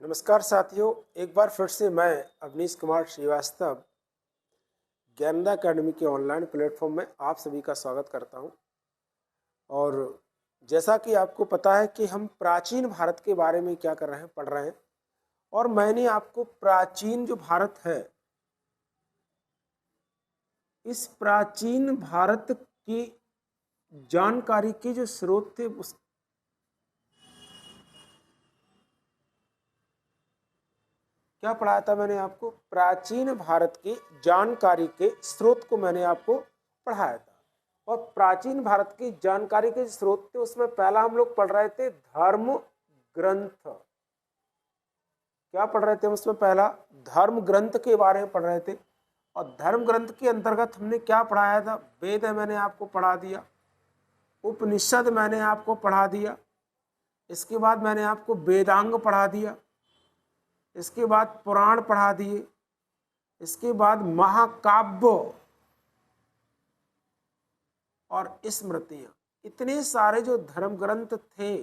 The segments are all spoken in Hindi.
नमस्कार साथियों, एक बार फिर से मैं अवनीश कुमार श्रीवास्तव ज्ञानदा अकेडमी के ऑनलाइन प्लेटफॉर्म में आप सभी का स्वागत करता हूं। और जैसा कि आपको पता है कि हम प्राचीन भारत के बारे में क्या कर रहे हैं, पढ़ रहे हैं। और मैंने आपको प्राचीन जो भारत है, इस प्राचीन भारत की जानकारी के जो स्रोत थे उस क्या पढ़ाया था मैंने आपको, प्राचीन भारत की जानकारी के स्रोत को मैंने आपको पढ़ाया था। और प्राचीन भारत की जानकारी के स्रोत थे, उसमें पहला हम लोग पढ़ रहे थे धर्म ग्रंथ। क्या पढ़ रहे थे उसमें? पहला धर्म ग्रंथ के बारे में पढ़ रहे थे। और धर्म ग्रंथ के अंतर्गत हमने क्या पढ़ाया था? वेद मैंने आपको पढ़ा दिया, उपनिषद मैंने आपको पढ़ा दिया, इसके बाद मैंने आपको वेदांग पढ़ा दिया, इसके बाद पुराण पढ़ा दिए, इसके बाद महाकाव्य और स्मृतियां। इतने सारे जो धर्म ग्रंथ थे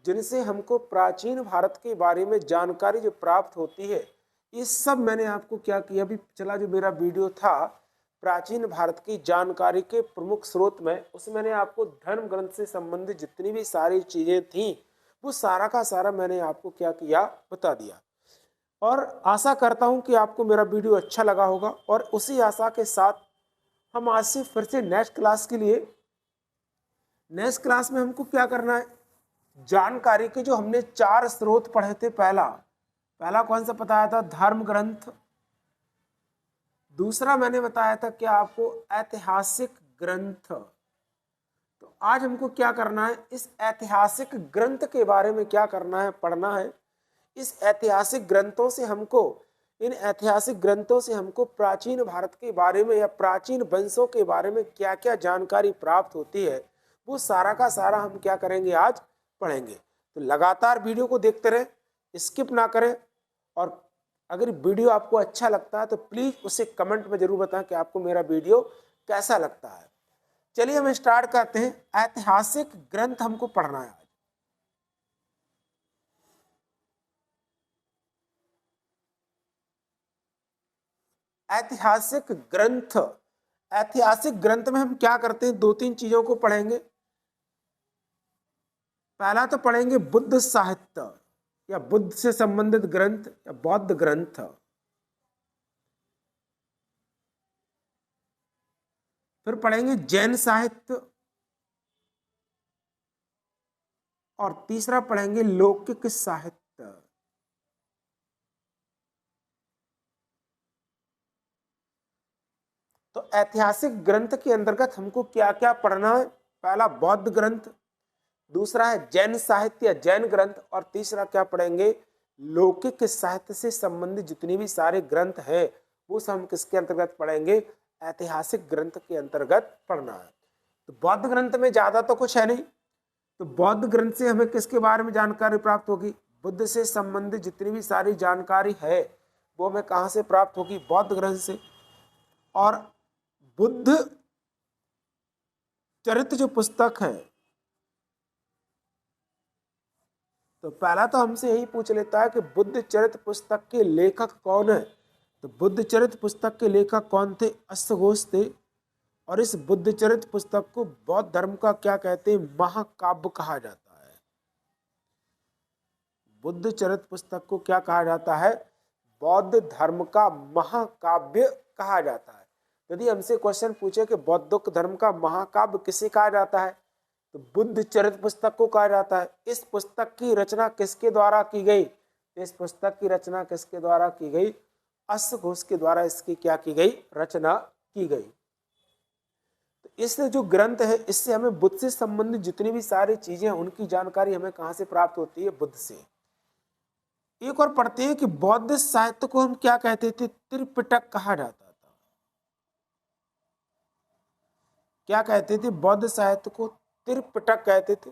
जिनसे हमको प्राचीन भारत के बारे में जानकारी जो प्राप्त होती है, ये सब मैंने आपको क्या किया, अभी चला जो मेरा वीडियो था प्राचीन भारत की जानकारी के प्रमुख स्रोत में, उसमें मैंने आपको धर्म ग्रंथ से संबंधित जितनी भी सारी चीजें थी वो सारा का सारा मैंने आपको क्या किया, बता दिया। और आशा करता हूं कि आपको मेरा वीडियो अच्छा लगा होगा। और उसी आशा के साथ हम आज से फिर से नेक्स्ट क्लास के लिए, नेक्स्ट क्लास में हमको क्या करना है, जानकारी के जो हमने 4 स्रोत पढ़े थे, पहला कौन सा बताया था? धर्म ग्रंथ। दूसरा मैंने बताया था क्या आपको? ऐतिहासिक ग्रंथ। तो आज हमको क्या करना है, इस ऐतिहासिक ग्रंथ के बारे में क्या करना है, पढ़ना है। इस ऐतिहासिक ग्रंथों से हमको, इन ऐतिहासिक ग्रंथों से हमको प्राचीन भारत के बारे में या प्राचीन वंशों के बारे में क्या क्या जानकारी प्राप्त होती है, वो सारा का सारा हम क्या करेंगे, आज पढ़ेंगे। तो लगातार वीडियो को देखते रहें, स्किप ना करें। और अगर वीडियो आपको अच्छा लगता है तो प्लीज उसे कमेंट में जरूर बताएं कि आपको मेरा वीडियो कैसा लगता है। चलिए हम स्टार्ट करते हैं। ऐतिहासिक ग्रंथ हमको पढ़ना है। ऐतिहासिक ग्रंथ, ऐतिहासिक ग्रंथ में हम क्या करते हैं, 2-3 चीजों को पढ़ेंगे। पहला तो पढ़ेंगे बुद्ध साहित्य या बुद्ध से संबंधित ग्रंथ या बौद्ध ग्रंथ। फिर पढ़ेंगे जैन साहित्य। और तीसरा पढ़ेंगे लौकिक साहित्य। तो ऐतिहासिक ग्रंथ के अंतर्गत हमको क्या क्या पढ़ना है? पहला बौद्ध ग्रंथ, दूसरा है जैन साहित्य या जैन ग्रंथ, और तीसरा क्या पढ़ेंगे, लौकिक साहित्य से संबंधित जितने भी सारे ग्रंथ हैं वो सब हम किसके अंतर्गत पढ़ेंगे? ऐतिहासिक ग्रंथ के अंतर्गत पढ़ना है। तो बौद्ध ग्रंथ में ज्यादा तो कुछ है नहीं। तो बौद्ध ग्रंथ से हमें किसके बारे में जानकारी प्राप्त होगी? बुद्ध से संबंधित जितनी भी सारी जानकारी है वो हमें कहां से प्राप्त होगी? बौद्ध ग्रंथ से। और बुद्ध चरित्र जो पुस्तक है, तो पहला तो हमसे यही पूछ लेता है कि बुद्ध चरित्र पुस्तक के लेखक कौन है। तो बुद्ध चरित्र पुस्तक के लेखक कौन थे? अश्वघोष थे। और इस बुद्ध चरित्र पुस्तक को बौद्ध धर्म का क्या कहते हैं? महाकाव्य कहा जाता है। बुद्ध चरित्र पुस्तक को क्या कहा जाता है? बौद्ध धर्म का महाकाव्य कहा जाता है। यदि हमसे क्वेश्चन पूछे कि बौद्ध धर्म का महाकाव्य किसे कहा जाता है, तो बुद्ध चरित्र पुस्तक को कहा जाता है। इस पुस्तक की रचना किसके द्वारा की गई? इस पुस्तक की रचना किसके द्वारा की गई? अश्वघोष के द्वारा इसकी क्या की गई? रचना की गई। तो इस जो ग्रंथ है, इससे हमें बुद्ध से संबंधित जितनी भी सारी चीजें हैं उनकी जानकारी हमें कहां से प्राप्त होती है? बुद्ध से। एक और पढ़ते हैं कि बौद्ध साहित्य को हम क्या कहते थे? त्रिपिटक कहा जाता था। क्या कहते थे? बौद्ध साहित्य को त्रिपिटक कहते थे।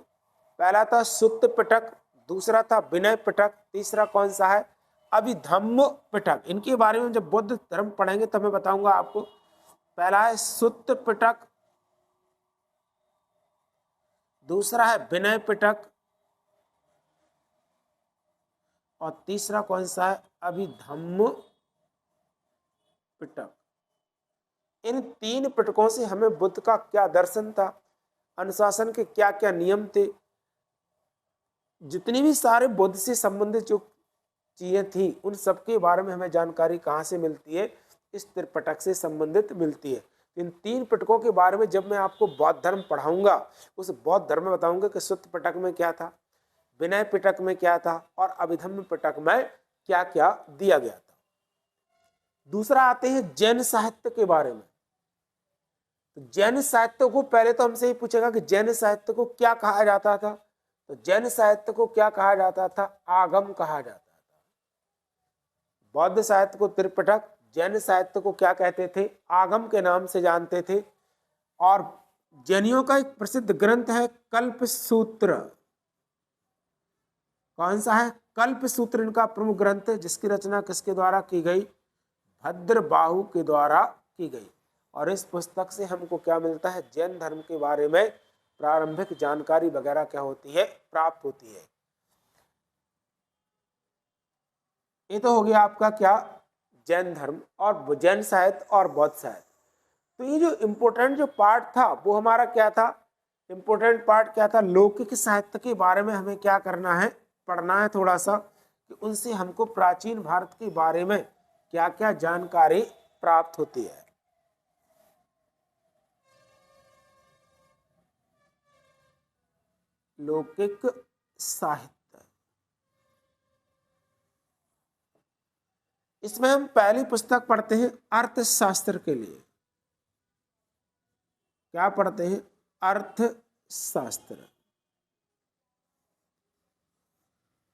पहला था सुत्त पिटक, दूसरा था विनय पिटक, तीसरा कौन सा है? अभिधम्म पिटक। इनके बारे में जब बौद्ध धर्म पढ़ेंगे तब मैं बताऊंगा आपको। पहला है सुत्त पिटक, दूसरा है विनय पिटक, और तीसरा कौन सा है, अभिधम्म पिटक। इन 3 पिटकों से हमें बुद्ध का क्या दर्शन था, अनुशासन के क्या क्या नियम थे, जितनी भी सारे बुद्ध से संबंधित जो चीजें थी उन सबके बारे में हमें जानकारी कहाँ से मिलती है, इस त्रिपिटक से संबंधित मिलती है। इन 3 पिटकों के बारे में जब मैं आपको बौद्ध धर्म पढ़ाऊंगा, उस बौद्ध धर्म में बताऊंगा कि सुत्त पिटक में क्या था, विनय पिटक में क्या था और अभिधम्म पिटक में क्या क्या दिया गया था। दूसरा आते हैं जैन साहित्य के बारे में। तो जैन साहित्य को पहले तो हमसे ही पूछेगा कि जैन साहित्य को क्या कहा जाता था। तो जैन साहित्य को क्या कहा जाता था, आगम कहा जाता था। बौद्ध साहित्य को त्रिपिटक, जैन साहित्य को क्या कहते थे, आगम के नाम से जानते थे। और जैनियों का एक प्रसिद्ध ग्रंथ है कल्प सूत्र। कौन सा है, कल्प सूत्र इनका प्रमुख ग्रंथ है, जिसकी रचना किसके द्वारा की गई, भद्रबाहु के द्वारा की गई। और इस पुस्तक से हमको क्या मिलता है, जैन धर्म के बारे में प्रारंभिक जानकारी वगैरह क्या होती है, प्राप्त होती है। ये तो हो गया आपका क्या, जैन धर्म और जैन साहित्य और बौद्ध साहित्य। तो ये जो इम्पोर्टेंट जो पार्ट था वो हमारा क्या था, इम्पोर्टेंट पार्ट क्या था, लौकिक साहित्य के बारे में हमें क्या करना है, पढ़ना है थोड़ा सा, कि उनसे हमको प्राचीन भारत के बारे में क्या क्या जानकारी प्राप्त होती है। लौकिक साहित्य, इसमें हम पहली पुस्तक पढ़ते हैं अर्थशास्त्र के लिए। क्या पढ़ते हैं, अर्थशास्त्र।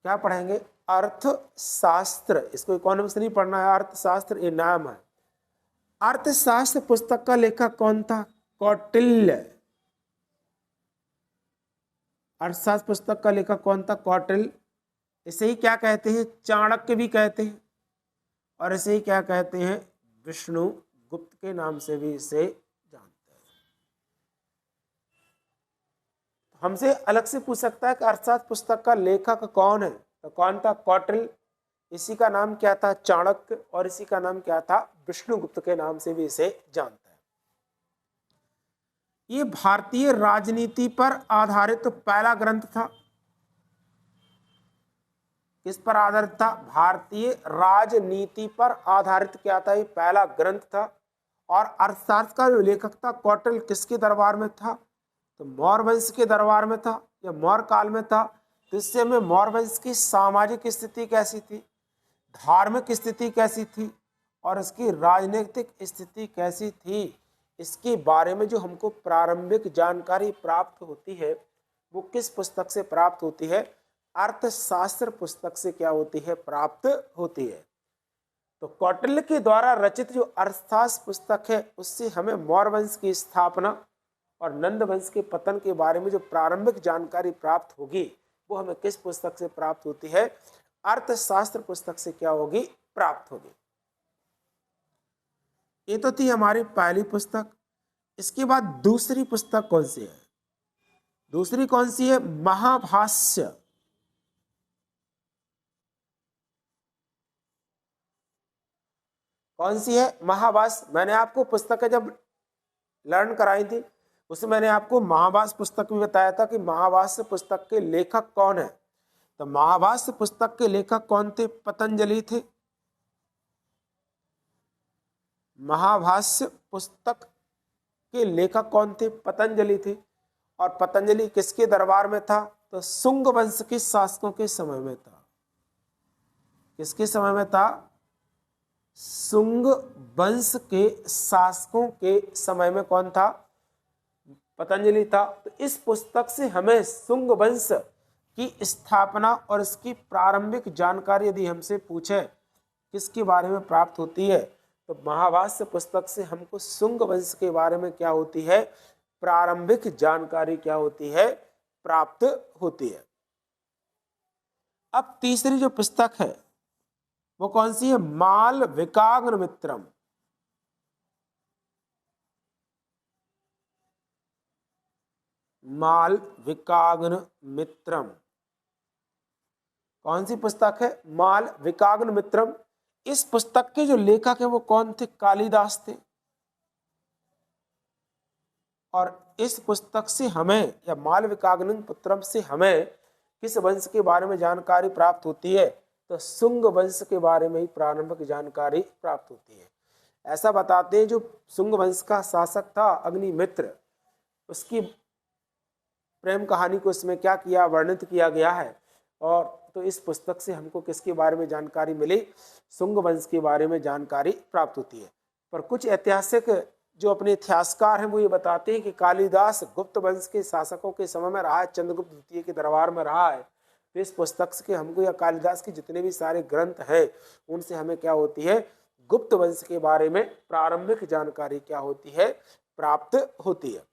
क्या पढ़ेंगे, अर्थशास्त्र। इसको इकोनॉमिक्स नहीं पढ़ना है, अर्थशास्त्र ये नाम है। अर्थशास्त्र पुस्तक का लेखक कौन था, कौटिल्य। अर्थशास्त्र पुस्तक का लेखक कौन था, कौटिल्य। इसे ही क्या कहते हैं, चाणक्य भी कहते हैं, और इसे ही क्या कहते हैं, विष्णुगुप्त के नाम से भी इसे जानते हैं। हमसे अलग से पूछ सकता है कि अर्थशास्त्र पुस्तक का लेखक कौन है, तो कौन था, कौटिल्य। इसी का नाम क्या था, चाणक्य, और इसी का नाम क्या था, विष्णुगुप्त के नाम से भी इसे जानते हैं। ये भारतीय राजनीति पर आधारित पहला ग्रंथ था। किस पर आधारित था, भारतीय राजनीति पर आधारित क्या था, ये पहला ग्रंथ था। और अर्थशास्त्र का जो लेखक था कौटिल्य, किसके दरबार में था, तो मौर्य वंश के दरबार में था या मौर्य काल में था। तो इससे हमें मौर्य वंश की सामाजिक स्थिति कैसी थी, धार्मिक स्थिति कैसी थी और इसकी राजनीतिक स्थिति कैसी थी, इसके बारे में जो हमको प्रारंभिक जानकारी प्राप्त होती है वो किस पुस्तक से प्राप्त होती है, अर्थशास्त्र पुस्तक से क्या होती है, प्राप्त होती है। तो कौटिल्य के द्वारा रचित जो अर्थशास्त्र पुस्तक है उससे हमें मौर्य वंश की स्थापना और नंद वंश के पतन के बारे में जो प्रारंभिक जानकारी प्राप्त होगी वो हमें किस पुस्तक से प्राप्त होती है, अर्थशास्त्र पुस्तक से क्या होगी, प्राप्त होगी। ये तो थी हमारी पहली पुस्तक। इसके बाद दूसरी पुस्तक कौन सी है, दूसरी कौन सी है, महाभाष्य। कौन सी है, महाभाष्य। मैंने आपको पुस्तकें जब लर्न कराई थी उसमें मैंने आपको महाभाष्य पुस्तक में बताया था कि महाभाष्य पुस्तक के लेखक कौन है। तो महाभाष्य पुस्तक के लेखक कौन थे, पतंजलि थे। महाभाष्य पुस्तक के लेखक कौन थे, पतंजलि थे। और पतंजलि किसके दरबार में था, तो शुंग वंश के शासकों के समय में था। किसके समय में था, शुंग वंश के शासकों के समय में कौन था, पतंजलि था। तो इस पुस्तक से हमें शुंग वंश की स्थापना और इसकी प्रारंभिक जानकारी यदि हमसे पूछे किसके बारे में प्राप्त होती है, तो महाभाष्य पुस्तक से हमको शुंग वंश के बारे में क्या होती है, प्रारंभिक जानकारी क्या होती है, प्राप्त होती है। अब तीसरी जो पुस्तक है वो कौन सी है, मालविकाग्निमित्रम। मालविकाग्निमित्रम कौन सी पुस्तक है? मालविकाग्नि मित्रम। इस पुस्तक के जो लेखक है वो कौन थे? कालिदास थे। और इस पुस्तक से हमें, या मालविकाग्नि मित्रम से हमें किस वंश के बारे में जानकारी प्राप्त होती है? तो शुंग वंश के बारे में ही प्रारंभिक जानकारी प्राप्त होती है। ऐसा बताते हैं जो शुंग वंश का शासक था अग्निमित्र, उसकी प्रेम कहानी को इसमें क्या किया, वर्णित किया गया है। और तो इस पुस्तक से हमको किसके बारे में जानकारी मिली? शुंग वंश के बारे में जानकारी प्राप्त होती है। पर कुछ ऐतिहासिक जो अपने इतिहासकार हैं वो ये बताते हैं कि कालिदास गुप्त वंश के शासकों के समय में रहा है, चंद्रगुप्त द्वितीय के दरबार में रहा है। तो इस पुस्तक से हमको, या कालिदास के जितने भी सारे ग्रंथ हैं उनसे हमें क्या होती है? गुप्त वंश के बारे में प्रारंभिक जानकारी क्या होती है? प्राप्त होती है।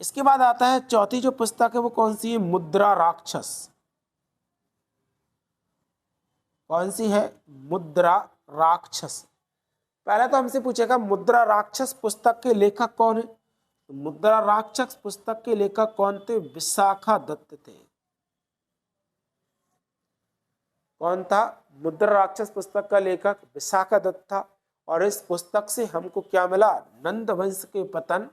इसके बाद आता है चौथी जो पुस्तक है वो कौन सी है? मुद्रा राक्षस। कौन सी है? मुद्रा राक्षस। पहले तो हमसे पूछेगा मुद्रा राक्षस पुस्तक के लेखक कौन है? तो मुद्रा राक्षस पुस्तक के लेखक कौन थे? विशाखा दत्त थे। कौन था? मुद्रा राक्षस पुस्तक का लेखक विशाखा दत्त था। और इस पुस्तक से हमको क्या मिला? नंद वंश के पतन।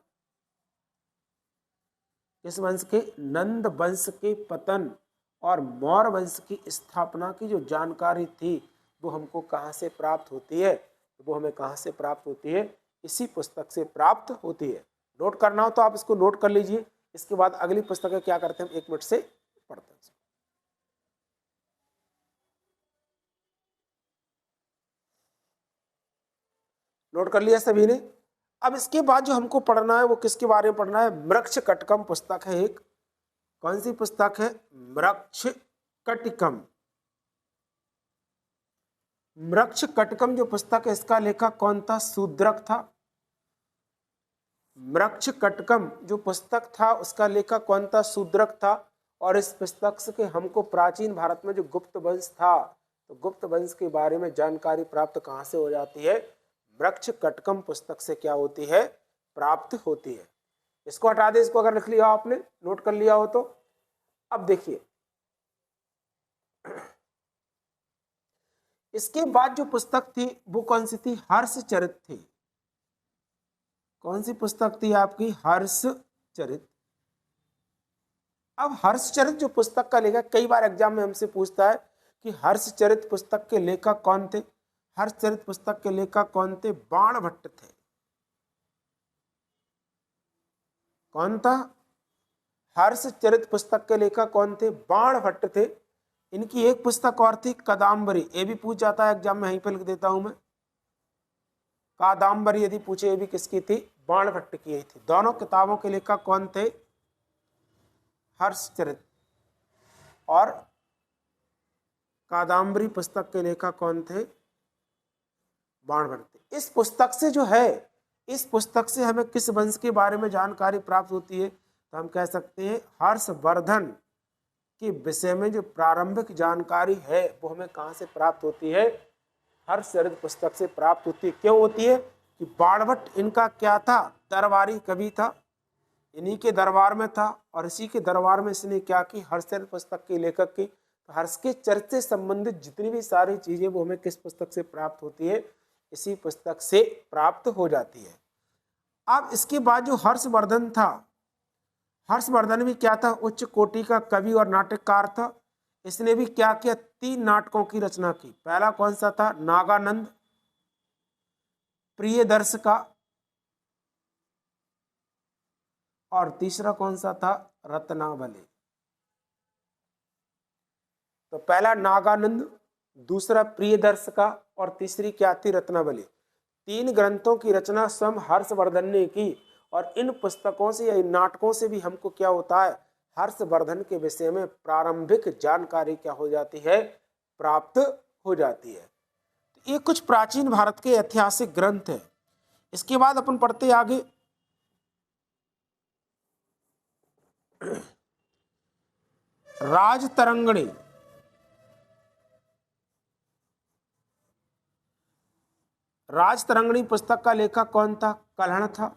किस वंश के? नंद वंश के पतन और मौर्य वंश की स्थापना की जो जानकारी थी वो हमको कहाँ से प्राप्त होती है? वो हमें कहाँ से प्राप्त होती है? इसी पुस्तक से प्राप्त होती है। नोट करना हो तो आप इसको नोट कर लीजिए। इसके बाद अगली पुस्तक क्या करते हैं, हम 1 मिनट से पढ़ते हैं। नोट कर लिया सभी ने? अब इसके बाद जो हमको पढ़ना है वो किसके बारे में पढ़ना है? मृक्षकटिकम पुस्तक है एक। कौन सी पुस्तक है? मृक्षकटिकम। मृक्षकटिकम जो पुस्तक है इसका लेखक कौन था? शूद्रक था। मृक्षकटिकम जो पुस्तक था उसका लेखक कौन था? शूद्रक था। और इस पुस्तक से हमको प्राचीन भारत में जो गुप्त वंश था, तो गुप्त वंश के बारे में जानकारी प्राप्त कहाँ से हो जाती है? मृक्षकटिकम पुस्तक से क्या होती है? प्राप्त होती है। इसको हटा दे, इसको अगर लिख लिया आपने, नोट कर लिया हो तो। अब देखिए इसके बाद जो पुस्तक थी वो कौन सी थी? हर्षचरित थी। कौन सी पुस्तक थी आपकी? हर्षचरित। अब हर्षचरित जो पुस्तक का लेखक, कई बार एग्जाम में हमसे पूछता है कि हर्षचरित पुस्तक के लेखक कौन थे? हर्षचरित पुस्तक के लेखक कौन थे? बाणभट्ट थे। कौन था? हर्षचरित पुस्तक के लेखक कौन थे? बाणभट्ट थे। इनकी एक पुस्तक और थी कादम्बरी, ये भी पूछ जाता है एग्जाम में, यहीं पे लिख देता हूं मैं। कादम्बरी यदि पूछे, ये भी किसकी थी? बाणभट्ट की थी। दोनों किताबों के लेखक कौन थे? हर्षचरित। और कादम्बरी पुस्तक के लेखक कौन थे? बाणभट्ट। इस पुस्तक से जो है, इस पुस्तक से हमें किस वंश के बारे में जानकारी प्राप्त होती है? तो हम कह सकते हैं हर्षवर्धन के विषय में जो प्रारंभिक जानकारी है वो हमें कहाँ से प्राप्त होती है? हर्षचरित पुस्तक से प्राप्त होती है। क्यों होती है? कि बाणभट्ट इनका क्या था? दरबारी कवि था, इन्हीं के दरबार में था। और इसी के दरबार में इसने क्या की? हर्षचरित पुस्तक के लेखक की। तो हर्ष के चरित्र से संबंधित जितनी भी सारी चीजें वो हमें किस पुस्तक से प्राप्त होती है? इसी पुस्तक से प्राप्त हो जाती है। अब इसके बाद जो हर्षवर्धन था, हर्षवर्धन भी क्या था? उच्च कोटि का कवि और नाटककार था। इसने भी क्या किया? 3 नाटकों की रचना की। पहला कौन सा था? नागानंद, प्रियदर्शिका, और तीसरा कौन सा था? रत्नावली। तो पहला नागानंद, दूसरा प्रियदर्शिका और तीसरी क्या थी? रत्नावली। 3 ग्रंथों की रचना स्वयं हर्षवर्धन ने की। और इन पुस्तकों से या इन नाटकों से भी हमको क्या होता है? हर्षवर्धन के विषय में प्रारंभिक जानकारी क्या हो जाती है? प्राप्त हो जाती है। तो ये कुछ प्राचीन भारत के ऐतिहासिक ग्रंथ हैं। इसके बाद अपन पढ़ते आगे। राजतरंगिणी। राजतरंगिणी पुस्तक का लेखक कौन था? कल्हण था।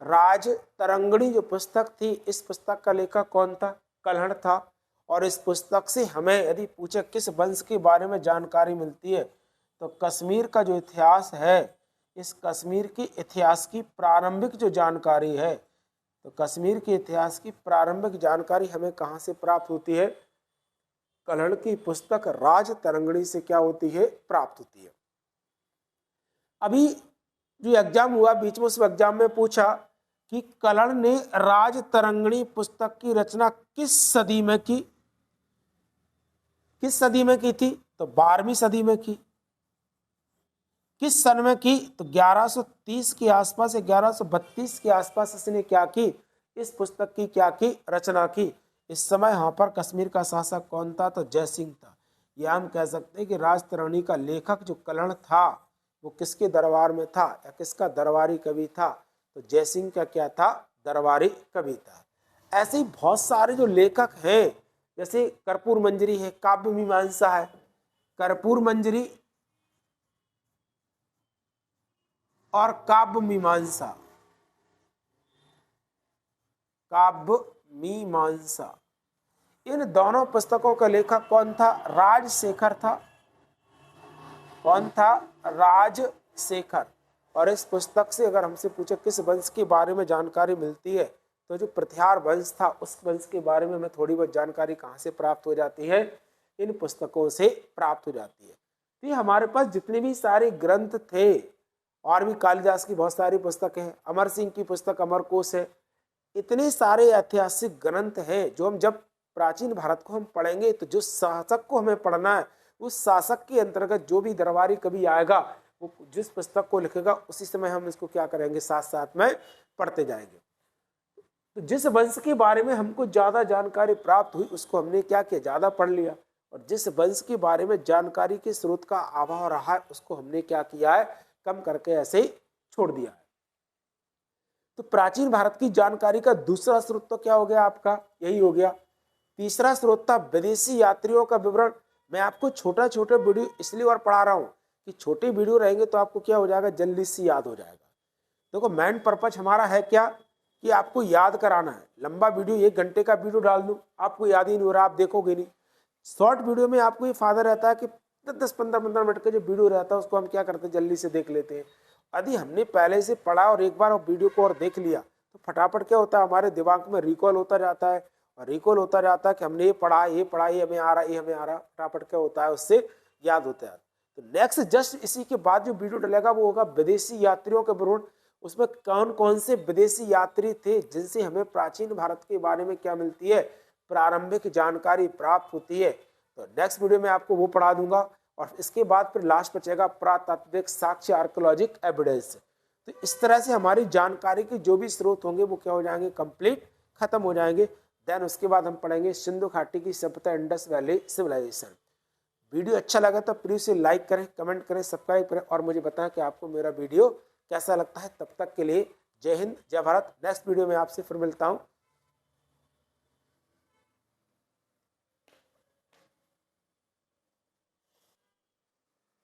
राजतरंगिणी जो पुस्तक थी, इस पुस्तक का लेखक कौन था? कल्हड़ था। और इस पुस्तक से हमें यदि पूछे किस वंश के बारे में जानकारी मिलती है, तो कश्मीर का जो इतिहास है, इस कश्मीर के इतिहास की प्रारंभिक जो जानकारी है, तो कश्मीर के इतिहास की प्रारंभिक जानकारी हमें कहाँ से प्राप्त होती है? कल्हड़ की पुस्तक राज तरंगिणी से क्या होती है? प्राप्त होती है। अभी जो एग्जाम हुआ बीच में, उस एग्जाम में पूछा कि कल्हड़ ने राज तरंगिणी पुस्तक की रचना किस सदी में की? किस सदी में की थी? तो 12वीं सदी में की। किस सन में की? तो 1130 के आसपास, 1132 के आसपास इसने क्या की? इस पुस्तक की क्या की? रचना की। इस समय यहाँ पर कश्मीर का शासक कौन था? तो जय सिंह था। यह हम कह सकते हैं कि राज तरंगिणी का लेखक जो कल्हड़ था, वो किसके दरबार में था या किसका दरबारी कवि था? तो जय सिंह का क्या था? दरबारी कवि था। ऐसे ही बहुत सारे जो लेखक हैं, जैसे कर्पूर मंजरी है, काव्य मीमांसा है, कर्पूर मंजरी और काव्य मीमांसा, काव्य मीमांसा, इन दोनों पुस्तकों का लेखक कौन था? राजशेखर था। कौन था? राजशेखर। और इस पुस्तक से अगर हमसे पूछे किस वंश के बारे में जानकारी मिलती है, तो जो प्रतिहार वंश था, उस वंश के बारे में हमें थोड़ी बहुत जानकारी कहाँ से प्राप्त हो जाती है? इन पुस्तकों से प्राप्त हो जाती है। तो ये हमारे पास जितने भी सारे ग्रंथ थे, और भी कालिदास की बहुत सारी पुस्तकें हैं, अमर सिंह की पुस्तक अमरकोश है, इतने सारे ऐतिहासिक ग्रंथ हैं जो हम जब प्राचीन भारत को हम पढ़ेंगे, तो जो शासक को हमें पढ़ना है, उस शासक के अंतर्गत जो भी दरबारी कवि आएगा, वो जिस पुस्तक को लिखेगा, उसी समय हम इसको क्या करेंगे? साथ साथ में पढ़ते जाएंगे। तो जिस वंश के बारे में हमको ज्यादा जानकारी प्राप्त हुई, उसको हमने क्या किया? ज्यादा पढ़ लिया। और जिस वंश के बारे में जानकारी के स्रोत का अभाव रहा है, उसको हमने क्या किया है? कम करके ऐसे ही छोड़ दिया है। तो प्राचीन भारत की जानकारी का दूसरा स्रोत तो क्या हो गया आपका? यही हो गया। तीसरा स्रोत था विदेशी यात्रियों का विवरण। मैं आपको छोटा छोटा वीडियो इसलिए और पढ़ा रहा हूँ कि छोटे वीडियो रहेंगे तो आपको क्या हो जाएगा? जल्दी से याद हो जाएगा। देखो, मेन पर्पज हमारा है क्या? कि आपको याद कराना है। लंबा वीडियो 1 घंटे का वीडियो डाल दूं, आपको याद ही नहीं हो रहा, आप देखोगे नहीं। शॉर्ट वीडियो में आपको ये फायदा रहता है कि 10-15 मिनट का जो वीडियो रहता है, उसको हम क्या करते हैं? जल्दी से देख लेते हैं। यदि हमने पहले से पढ़ा और एक बार वीडियो को और देख लिया, तो फटाफट क्या होता है? हमारे दिमाग में रिकॉल होता जाता है, और रिकॉल होता जाता है कि हमने ये पढ़ा, ये पढ़ा, ये हमें आ रहा, ये हमें आ रहा, फटाफट क्या होता है? उससे याद होता है। तो नेक्स्ट जस्ट इसी के बाद जो वीडियो डलेगा वो होगा विदेशी यात्रियों के विवरण। उसमें कौन कौन से विदेशी यात्री थे जिनसे हमें प्राचीन भारत के बारे में क्या मिलती है? प्रारंभिक जानकारी प्राप्त होती है। तो नेक्स्ट वीडियो में आपको वो पढ़ा दूंगा। और इसके बाद फिर लास्ट बचेगा पुरातात्विक साक्ष्य, आर्कियोलॉजिक एविडेंस। तो इस तरह से हमारी जानकारी के जो भी स्रोत होंगे वो क्या हो जाएंगे? कंप्लीट खत्म हो जाएंगे। देन उसके बाद हम पढ़ेंगे सिंधु घाटी की सभ्यता, इंडस वैली सिविलाइजेशन। वीडियो अच्छा लगा तो प्लीज से लाइक करें, कमेंट करें, सब्सक्राइब करें, और मुझे बताएं कि आपको मेरा वीडियो कैसा लगता है। तब तक के लिए जय हिंद, जय भारत। नेक्स्ट वीडियो में आपसे फिर मिलता हूँ।